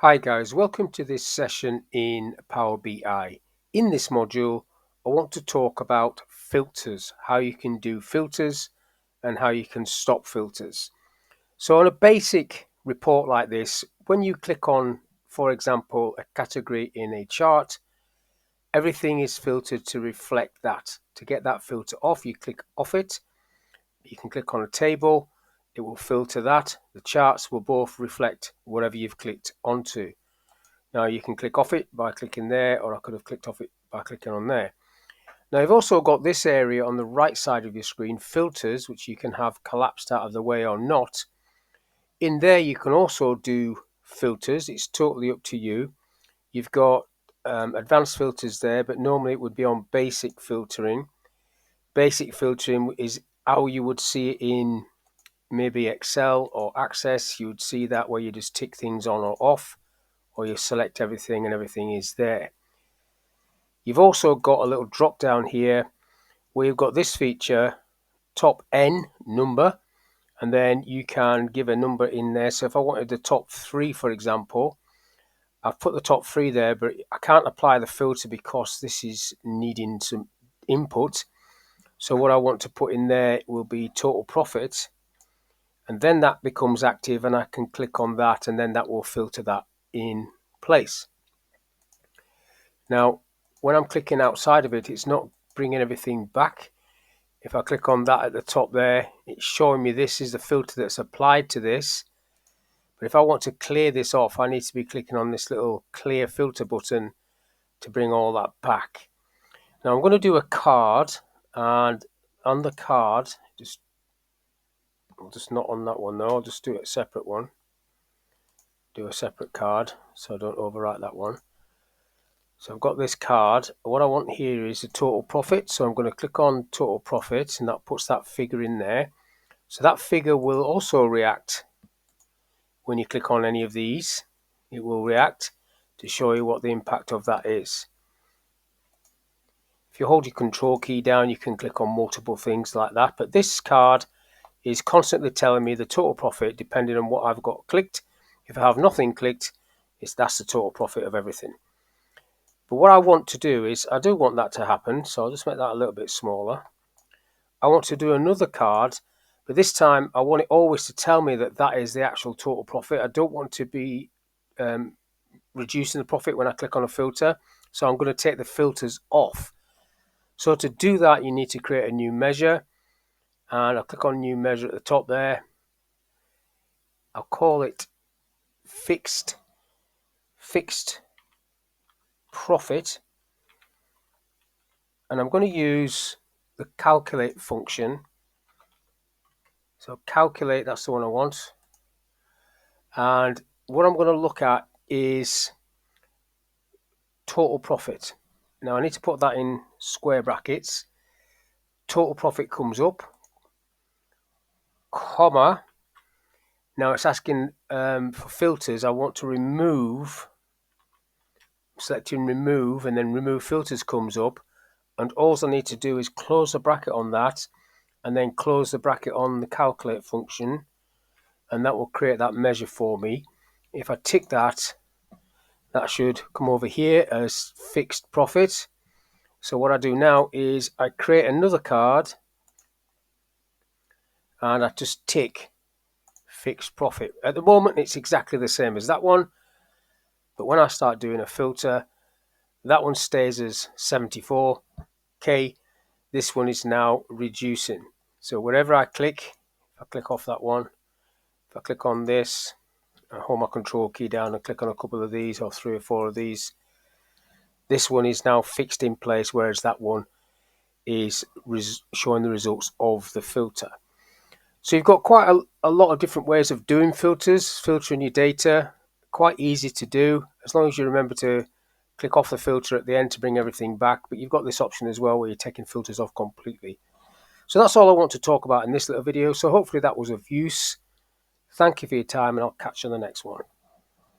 Hi guys, welcome to this session in Power BI. In this module, I want to talk about filters, how you can do filters and how you can stop filters. So on a basic report like this, when you click on, for example, a category in a chart, everything is filtered to reflect that. To get that filter off, you click off it. You can click on a table, it will filter that. The charts will both reflect whatever you've clicked onto. Now you can click off it by clicking there, or I could have clicked off it by clicking on there. Now you've also got this area on the right side of your screen, filters, which you can have collapsed out of the way or not. In there you can also do filters. It's totally up to you. You've got advanced filters there, but normally it would be on basic filtering. Basic filtering is how you would see it in maybe Excel or Access. You would see that where you just tick things on or off, or you select everything and everything is there. You've also got a little drop down here where you've got this feature, top N number, and then you can give a number in there. So if I wanted the top 3, for example, I've put the top 3 there, but I can't apply the filter because this is needing some input. So what I want to put in there will be total profit, and then that becomes active and I can click on that and then that will filter that in place. Now, when I'm clicking outside of it, it's not bringing everything back. If I click on that at the top there, it's showing me this is the filter that's applied to this. But if I want to clear this off, I need to be clicking on this little clear filter button to bring all that back. Now I'm going to do a card, and on the card, I'll just not on that one though, I'll just do a separate one. Do a separate card so I don't overwrite that one. So I've got this card. What I want here is the total profit. So I'm going to click on total profit and that puts that figure in there. So that figure will also react when you click on any of these. It will react to show you what the impact of that is. If you hold your control key down, you can click on multiple things like that. But this card is constantly telling me the total profit depending on what I've got clicked. If I have nothing clicked, that's the total profit of everything. But what I want to do is, I do want that to happen, so I'll just make that a little bit smaller. I want to do another card, but this time I want it always to tell me that that is the actual total profit. I don't want to be reducing the profit when I click on a filter, so I'm going to take the filters off. So to do that, you need to create a new measure, and I'll click on new measure at the top there. I'll call it fixed profit, and I'm going to use the calculate function. So calculate, that's the one I want. And what I'm going to look at is total profit. Now I need to put that in square brackets. Total profit comes up, comma. Now it's asking for filters. I want to remove, selecting remove, and then remove filters comes up. And all I need to do is close the bracket on that and then close the bracket on the calculate function, and that will create that measure for me. If I tick that, that should come over here as fixed profit. So what I do now is I create another card and I just tick fixed profit. At the moment it's exactly the same as that one, but when I start doing a filter, that one stays as 74k. This one is now reducing. So wherever I click, if I click off that one, if I click on this, I hold my control key down and click on a couple of these or 3 or 4 of these, this one is now fixed in place, whereas that one is showing the results of the filter. So you've got quite a lot of different ways of doing filters, filtering your data. Quite easy to do, as long as you remember to click off the filter at the end to bring everything back. But you've got this option as well where you're taking filters off completely. So that's all I want to talk about in this little video. So hopefully that was of use. Thank you for your time, and I'll catch you on the next one.